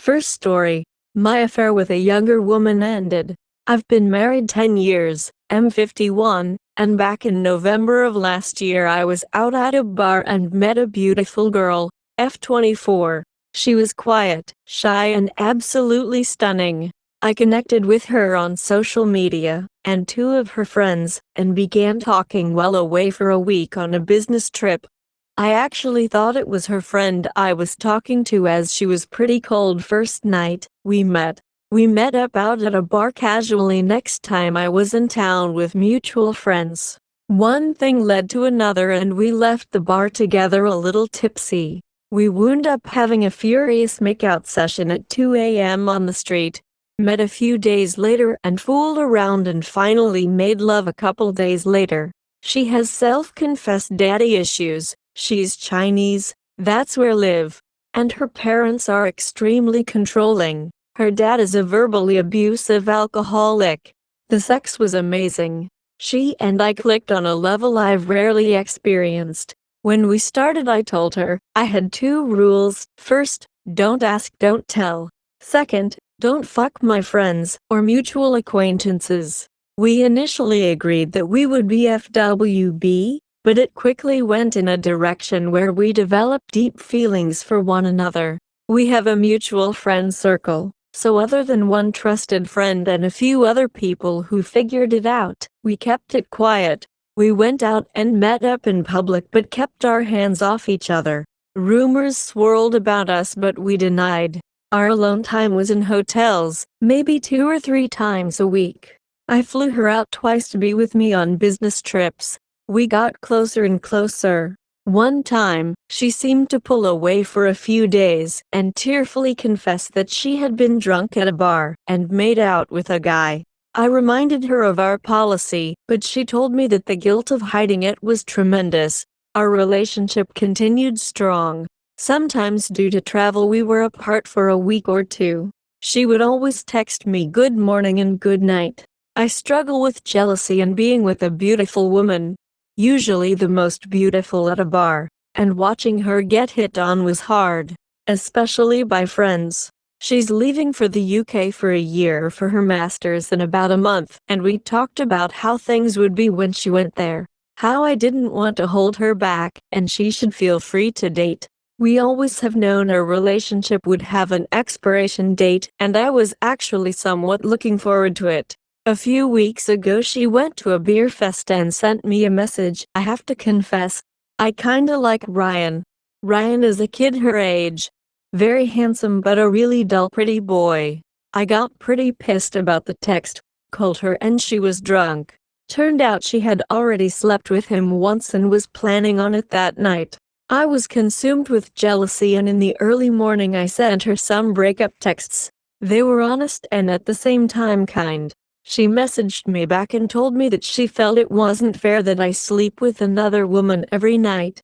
First story. My affair with a younger woman ended. I've been married 10 years, am 51, and back in November of last year I was out at a bar and met a beautiful girl, F24. She was quiet, shy and absolutely stunning. I connected with her on social media, and two of her friends, and began talking well away for a week on a business trip. I actually thought it was her friend I was talking to as she was pretty cold first night we met. We met up out at a bar casually next time I was in town with mutual friends. One thing led to another and we left the bar together a little tipsy. We wound up having a furious makeout session at 2 a.m. on the street. Met a few days later and fooled around and finally made love a couple days later. She has self-confessed daddy issues. She's Chinese, that's where live. And her parents are extremely controlling. Her dad is a verbally abusive alcoholic. The sex was amazing. She and I clicked on a level I've rarely experienced. When we started I told her, I had two rules. First, don't ask, don't tell. Second, don't fuck my friends or mutual acquaintances. We initially agreed that we would be FWB, but it quickly went in a direction where we developed deep feelings for one another. We have a mutual friend circle, so other than one trusted friend and a few other people who figured it out, we kept it quiet. We went out and met up in public but kept our hands off each other. Rumors swirled about us but we denied. Our alone time was in hotels, maybe 2 or 3 times a week. I flew her out twice to be with me on business trips. We got closer and closer. One time, she seemed to pull away for a few days and tearfully confessed that she had been drunk at a bar and made out with a guy. I reminded her of our policy, but she told me that the guilt of hiding it was tremendous. Our relationship continued strong. Sometimes due to travel we were apart for a week or two. She would always text me good morning and good night. I struggle with jealousy and being with a beautiful woman, usually the most beautiful at a bar, and watching her get hit on was hard, especially by friends. She's leaving for the UK for a year for her master's in about a month, and we talked about how things would be when she went there, how I didn't want to hold her back, and she should feel free to date. We always have known our relationship would have an expiration date, and I was actually somewhat looking forward to it. A few weeks ago she went to a beer fest and sent me a message. I have to confess, I kinda like Ryan. Ryan is a kid her age. Very handsome but a really dull pretty boy. I got pretty pissed about the text, called her and she was drunk. Turned out she had already slept with him once and was planning on it that night. I was consumed with jealousy and in the early morning I sent her some breakup texts. They were honest and at the same time kind. She messaged me back and told me that she felt it wasn't fair that I sleep with another woman every night.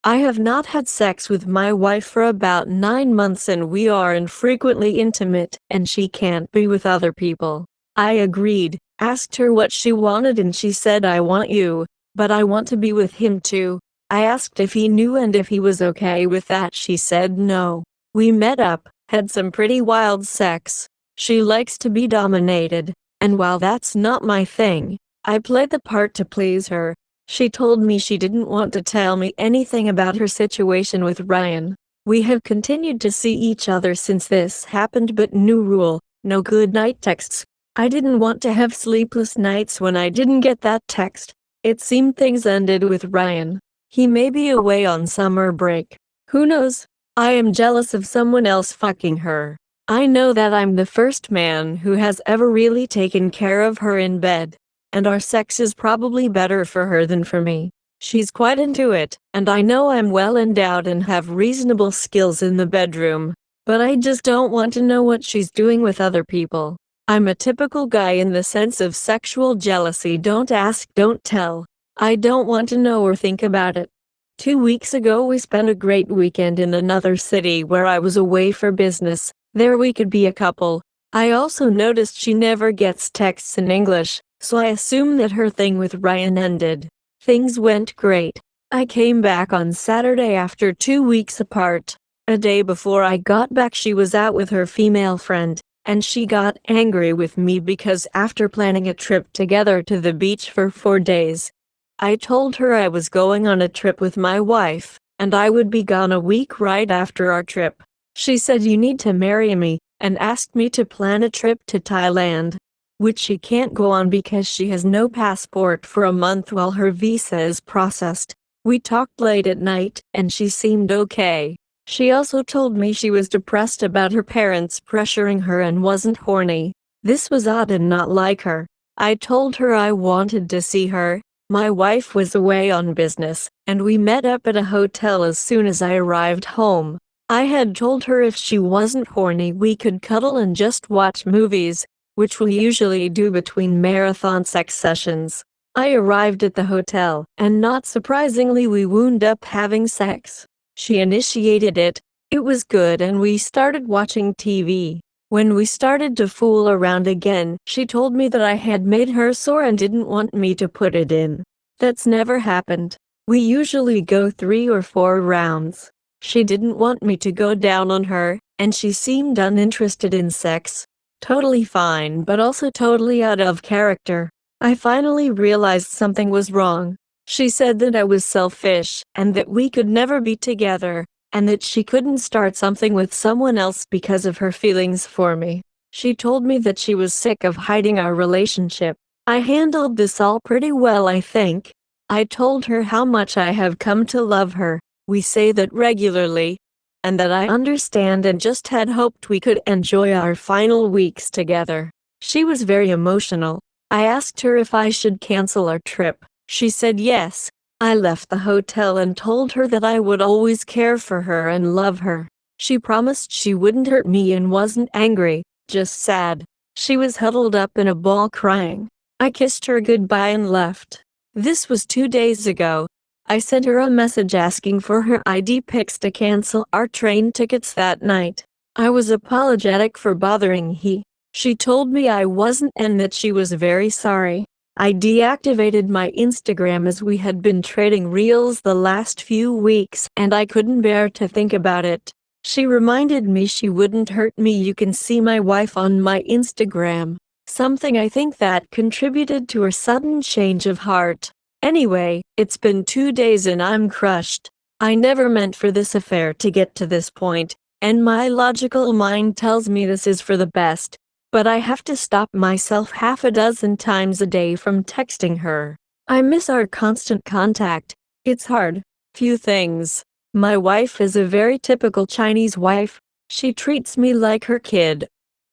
I have not had sex with my wife for about 9 months and we are infrequently intimate, and she can't be with other people. I agreed, asked her what she wanted and she said I want you, but I want to be with him too. I asked if he knew and if he was okay with that. She said no. We met up, had some pretty wild sex. She likes to be dominated. And while that's not my thing, I played the part to please her. She told me she didn't want to tell me anything about her situation with Ryan. We have continued to see each other since this happened, but new rule, no goodnight texts. I didn't want to have sleepless nights when I didn't get that text. It seemed things ended with Ryan. He may be away on summer break. Who knows? I am jealous of someone else fucking her. I know that I'm the first man who has ever really taken care of her in bed, and our sex is probably better for her than for me. She's quite into it, and I know I'm well endowed and have reasonable skills in the bedroom, but I just don't want to know what she's doing with other people. I'm a typical guy in the sense of sexual jealousy. Don't ask, don't tell. I don't want to know or think about it. 2 weeks ago we spent a great weekend in another city where I was away for business. There we could be a couple. I also noticed she never gets texts in English, so I assumed that her thing with Ryan ended. Things went great. I came back on Saturday after 2 weeks apart. A day before I got back, she was out with her female friend, and she got angry with me because after planning a trip together to the beach for 4 days, I told her I was going on a trip with my wife, and I would be gone a week right after our trip. She said, "You need to marry me," and asked me to plan a trip to Thailand, which she can't go on because she has no passport for a month while her visa is processed. We talked late at night, and she seemed okay. She also told me she was depressed about her parents pressuring her and wasn't horny. This was odd and not like her. I told her I wanted to see her. My wife was away on business, and we met up at a hotel as soon as I arrived home. I had told her if she wasn't horny we could cuddle and just watch movies, which we usually do between marathon sex sessions. I arrived at the hotel, and not surprisingly we wound up having sex. She initiated it. It was good and we started watching TV. When we started to fool around again, she told me that I had made her sore and didn't want me to put it in. That's never happened. We usually go 3 or 4 rounds. She didn't want me to go down on her, and she seemed uninterested in sex. Totally fine, but also totally out of character. I finally realized something was wrong. She said that I was selfish, and that we could never be together, and that she couldn't start something with someone else because of her feelings for me. She told me that she was sick of hiding our relationship. I handled this all pretty well, I think. I told her how much I have come to love her. We say that regularly, and that I understand and just had hoped we could enjoy our final weeks together. She was very emotional. I asked her if I should cancel our trip. She said yes. I left the hotel and told her that I would always care for her and love her. She promised she wouldn't hurt me and wasn't angry, just sad. She was huddled up in a ball crying. I kissed her goodbye and left. This was 2 days ago. I sent her a message asking for her ID pics to cancel our train tickets that night. I was apologetic for bothering her. She told me I wasn't and that she was very sorry. I deactivated my Instagram as we had been trading reels the last few weeks and I couldn't bear to think about it. She reminded me she wouldn't hurt me. You can see my wife on my Instagram. Something I think that contributed to her sudden change of heart. Anyway, it's been 2 days and I'm crushed. I never meant for this affair to get to this point, and my logical mind tells me this is for the best. But I have to stop myself half a dozen times a day from texting her. I miss our constant contact. It's hard. Few things. My wife is a very typical Chinese wife. She treats me like her kid.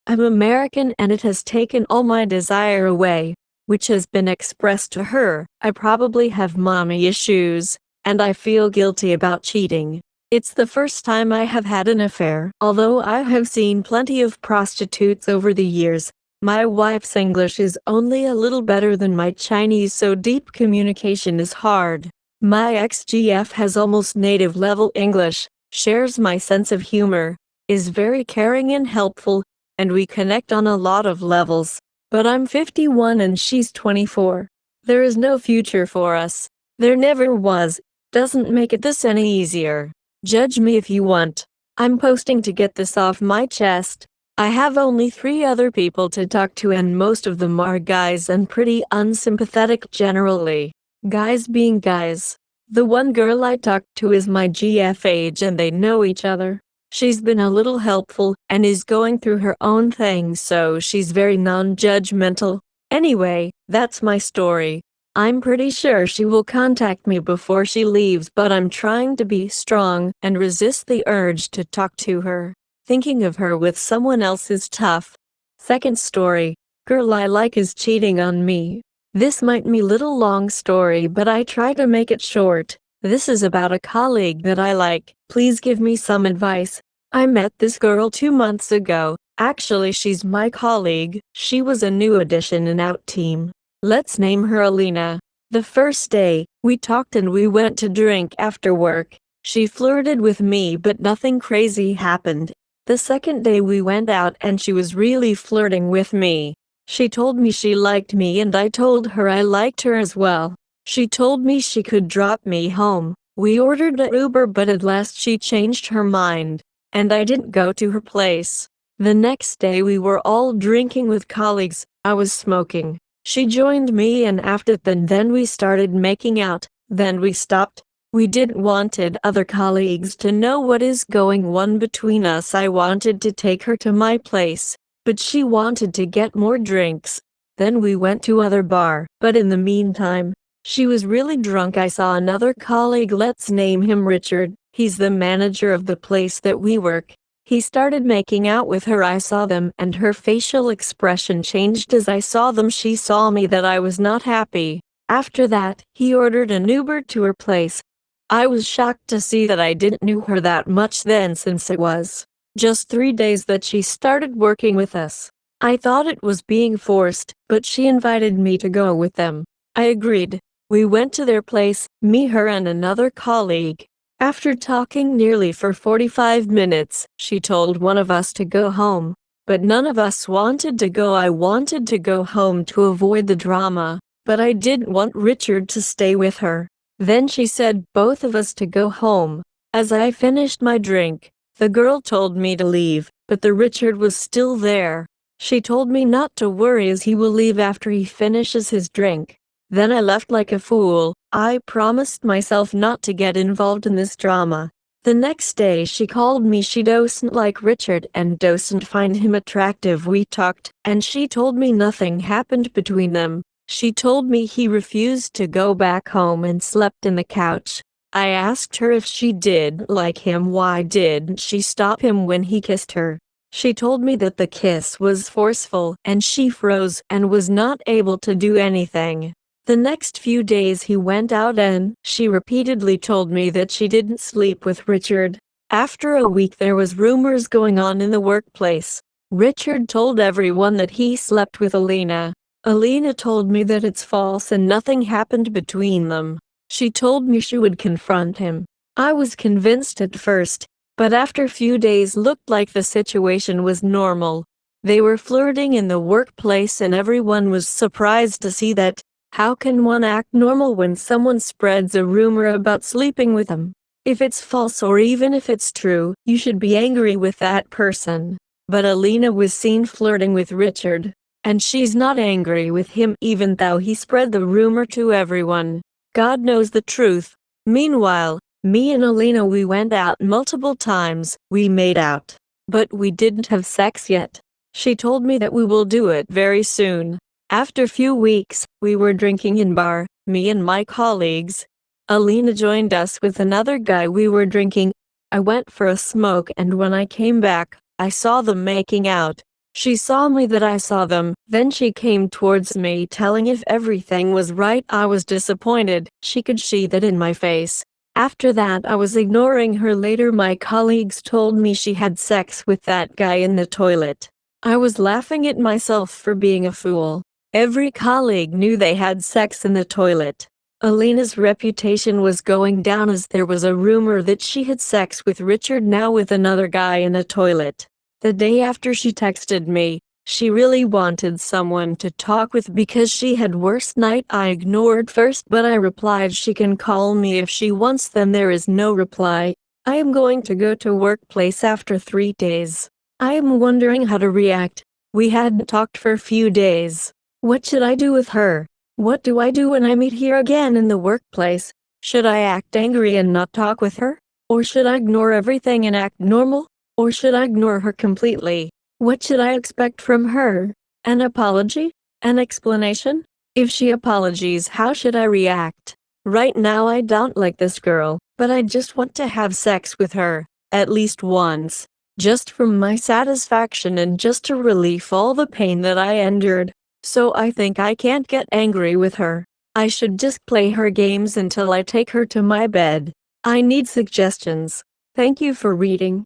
I'm American and it has taken all my desire away, which has been expressed to her. I probably have mommy issues, and I feel guilty about cheating. It's the first time I have had an affair. Although I have seen plenty of prostitutes over the years, my wife's English is only a little better than my Chinese, so deep communication is hard. My ex-GF has almost native level English, shares my sense of humor, is very caring and helpful, and we connect on a lot of levels. But I'm 51 and she's 24. There is no future for us. There never was. Doesn't make it this any easier. Judge me if you want. I'm posting to get this off my chest. I have only 3 other people to talk to and most of them are guys and pretty unsympathetic generally. Guys being guys. The one girl I talked to is my GF age and they know each other. She's been a little helpful and is going through her own thing, so she's very non-judgmental. Anyway, that's my story. I'm pretty sure she will contact me before she leaves, but I'm trying to be strong and resist the urge to talk to her. Thinking of her with someone else is tough. Second story. Girl I like is cheating on me. This might be a little long story, but I try to make it short. This is about a colleague that I like. Please give me some advice. I met this girl 2 months ago. Actually, she's my colleague. She was a new addition in our team. Let's name her Alina. The first day, we talked and we went to drink after work. She flirted with me but nothing crazy happened. The second day we went out and she was really flirting with me. She told me she liked me and I told her I liked her as well. She told me she could drop me home. We ordered an Uber, but at last she changed her mind, and I didn't go to her place. The next day we were all drinking with colleagues. I was smoking. She joined me, and after that then we started making out. Then we stopped. We didn't wanted other colleagues to know what is going on between us. I wanted to take her to my place, but she wanted to get more drinks. Then we went to other bar, but in the meantime, she was really drunk. I saw another colleague, let's name him Richard. He's the manager of the place that we work. He started making out with her. I saw them, and her facial expression changed as I saw them. She saw me that I was not happy. After that, he ordered an Uber to her place. I was shocked to see that I didn't know her that much then, since it was just 3 days that she started working with us. I thought it was being forced, but she invited me to go with them. I agreed. We went to their place, me, her, and another colleague. After talking nearly for 45 minutes, she told one of us to go home. But none of us wanted to go. I wanted to go home to avoid the drama, but I didn't want Richard to stay with her. Then she said both of us to go home. As I finished my drink, the girl told me to leave, but the Richard was still there. She told me not to worry, as he will leave after he finishes his drink. Then I left like a fool. I promised myself not to get involved in this drama. The next day she called me. She doesn't like Richard and doesn't find him attractive. We talked, and she told me nothing happened between them. She told me he refused to go back home and slept in the couch. I asked her if she did like him, why didn't she stop him when he kissed her? She told me that the kiss was forceful, and she froze and was not able to do anything. The next few days he went out, and she repeatedly told me that she didn't sleep with Richard. After a week there was rumors going on in the workplace. Richard told everyone that he slept with Alina. Alina told me that it's false and nothing happened between them. She told me she would confront him. I was convinced at first, but after few days looked like the situation was normal. They were flirting in the workplace, and everyone was surprised to see that. How can one act normal when someone spreads a rumor about sleeping with them? If it's false, or even if it's true, you should be angry with that person. But Alina was seen flirting with Richard, and she's not angry with him even though he spread the rumor to everyone. God knows the truth. Meanwhile, me and Alina, we went out multiple times. We made out, but we didn't have sex yet. She told me that we will do it very soon. After few weeks, we were drinking in bar, me and my colleagues. Alina joined us with another guy. We were drinking. I went for a smoke, and when I came back, I saw them making out. She saw me that I saw them. Then she came towards me telling if everything was right. I was disappointed. She could see that in my face. After that I was ignoring her. Later my colleagues told me she had sex with that guy in the toilet. I was laughing at myself for being a fool. Every colleague knew they had sex in the toilet. Alina's reputation was going down as there was a rumor that she had sex with Richard, now with another guy in a toilet. The day after she texted me. She really wanted someone to talk with because she had worst night. I ignored first, but I replied she can call me if she wants. Then there is no reply. I am going to go to workplace after 3 days. I am wondering how to react. We hadn't talked for a few days. What should I do with her? What do I do when I meet her again in the workplace? Should I act angry and not talk with her? Or should I ignore everything and act normal? Or should I ignore her completely? What should I expect from her? An apology? An explanation? If she apologizes, how should I react? Right now I don't like this girl, but I just want to have sex with her, at least once. Just for my satisfaction and just to relieve all the pain that I endured. So I think I can't get angry with her. I should just play her games until I take her to my bed. I need suggestions. Thank you for reading.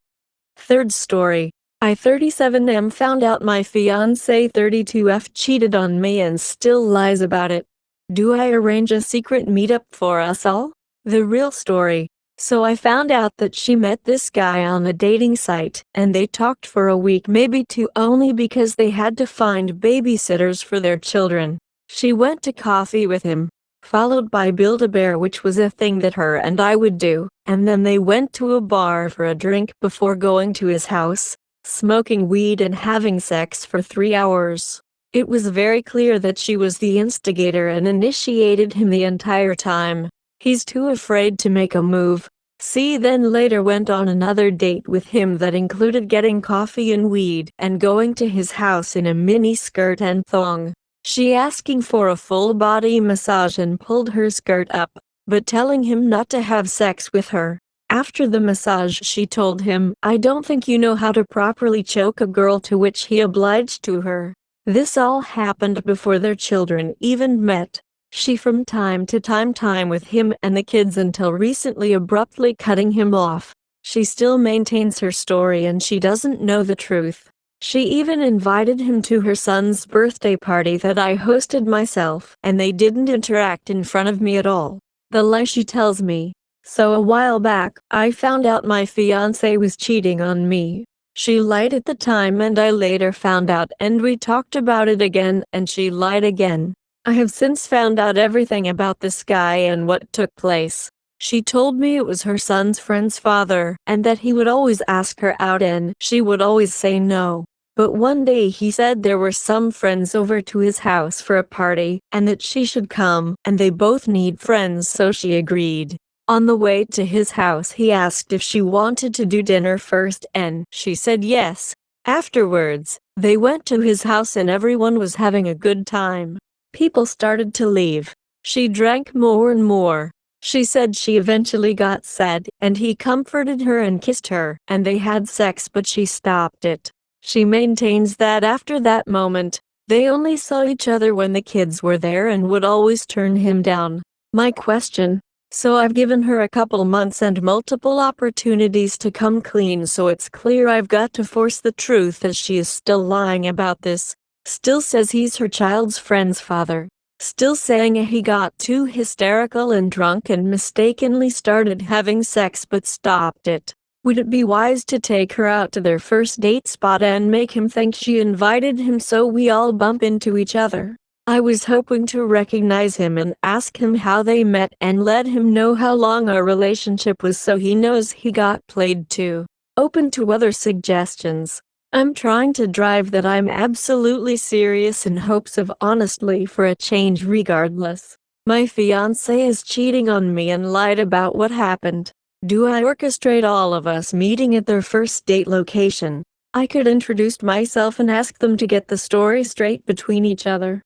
Third story. I 37M found out my fiancé 32F cheated on me and still lies about it. Do I arrange a secret meetup for us all? The real story. So I found out that she met this guy on a dating site, and they talked for a week, maybe 2, only because they had to find babysitters for their children. She went to coffee with him. followed by Build-A-Bear, which was a thing that her and I would do, and then they went to a bar for a drink before going to his house, smoking weed and having sex for 3 hours. It was very clear that she was the instigator and initiated him the entire time. He's too afraid to make a move. She then later went on another date with him that included getting coffee and weed and going to his house in a mini skirt and thong. She asking for a full body massage and pulled her skirt up, but telling him not to have sex with her. After the massage she told him, "I don't think you know how to properly choke a girl," to which he obliged to her. This all happened before their children even met. She from time to time with him and the kids until recently abruptly cutting him off. She still maintains her story and she doesn't know the truth. She even invited him to her son's birthday party that I hosted myself, and they didn't interact in front of me at all. The lie she tells me. So a while back, I found out my fiancé was cheating on me. She lied at the time and I later found out and we talked about it again and she lied again. I have since found out everything about this guy and what took place. She told me it was her son's friend's father and that he would always ask her out and she would always say no. But one day he said there were some friends over to his house for a party and that she should come and they both need friends, so she agreed. On the way to his house he asked if she wanted to do dinner first and she said yes. Afterwards, they went to his house and everyone was having a good time. People started to leave. She drank more and more. She said she eventually got sad and he comforted her and kissed her and they had sex, but she stopped it. She maintains that after that moment, they only saw each other when the kids were there and would always turn him down. My question: so I've given her a couple months and multiple opportunities to come clean, so it's clear I've got to force the truth, as she is still lying about this. Still says he's her child's friend's father. Still saying he got too hysterical and drunk and mistakenly started having sex but stopped it. Would it be wise to take her out to their first date spot and make him think she invited him so we all bump into each other? I was hoping to recognize him and ask him how they met and let him know how long our relationship was so he knows he got played too. Open to other suggestions. I'm trying to drive that I'm absolutely serious in hopes of honestly for a change regardless. My fiancé is cheating on me and lied about what happened. Do I orchestrate all of us meeting at their first date location? I could introduce myself and ask them to get the story straight between each other.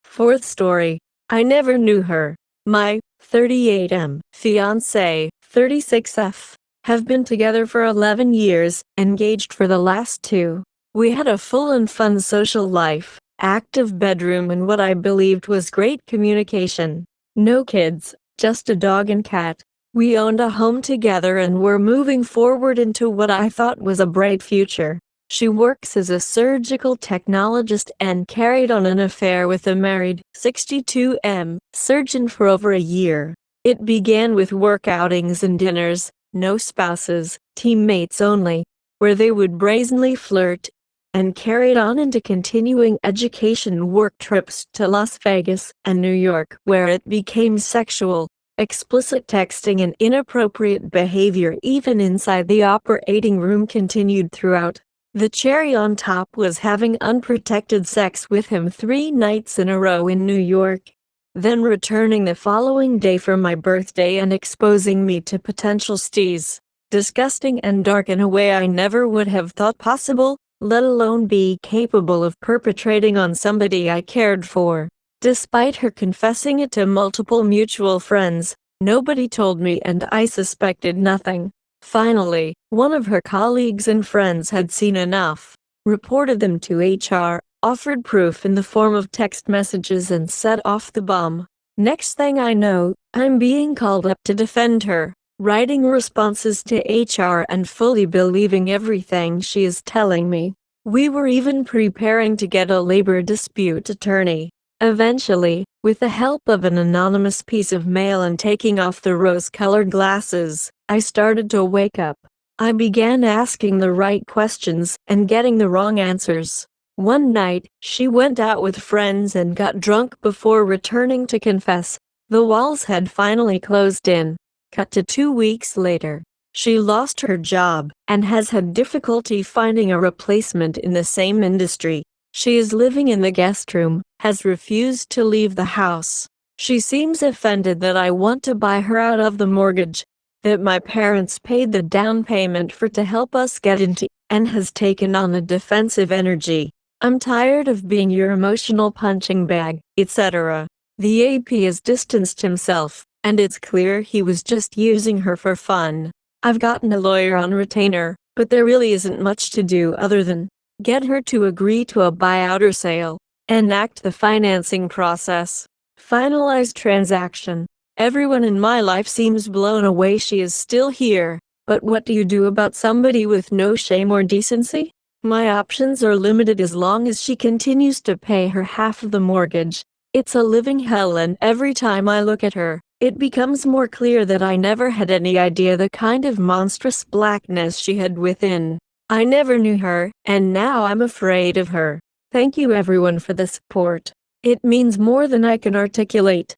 Fourth story. I never knew her. My 38M fiancé, 36F, have been together for 11 years, engaged for the last 2. We had a full and fun social life, active bedroom and what I believed was great communication. No kids, just a dog and cat. We owned a home together and were moving forward into what I thought was a bright future. She works as a surgical technologist and carried on an affair with a married 62M surgeon for over a year. It began with work outings and dinners, no spouses, teammates only, where they would brazenly flirt, and carried on into continuing education work trips to Las Vegas and New York, where it became sexual. Explicit texting and inappropriate behavior even inside the operating room continued throughout. The cherry on top was having unprotected sex with him 3 nights in a row in New York, then returning the following day for my birthday and exposing me to potential STDs. Disgusting and dark in a way I never would have thought possible, let alone be capable of perpetrating on somebody I cared for. Despite her confessing it to multiple mutual friends, nobody told me and I suspected nothing. Finally, one of her colleagues and friends had seen enough, reported them to HR, offered proof in the form of text messages and set off the bomb. Next thing I know, I'm being called up to defend her, writing responses to HR and fully believing everything she is telling me. We were even preparing to get a labor dispute attorney. Eventually, with the help of an anonymous piece of mail and taking off the rose-colored glasses, I started to wake up. I began asking the right questions and getting the wrong answers. One night, she went out with friends and got drunk before returning to confess. The walls had finally closed in. Cut to 2 weeks later. She lost her job and has had difficulty finding a replacement in the same industry. She is living in the guest room, has refused to leave the house. She seems offended that I want to buy her out of the mortgage that my parents paid the down payment for to help us get into, and has taken on a defensive energy. I'm tired of being your emotional punching bag, etc. The AP has distanced himself, and it's clear he was just using her for fun. I've gotten a lawyer on retainer, but there really isn't much to do other than get her to agree to a buyout or sale, enact the financing process, finalize transaction. Everyone in my life seems blown away she is still here, but what do you do about somebody with no shame or decency? My options are limited as long as she continues to pay her half of the mortgage. It's a living hell, and every time I look at her, it becomes more clear that I never had any idea the kind of monstrous blackness she had within. I never knew her, and now I'm afraid of her. Thank you everyone for the support. It means more than I can articulate.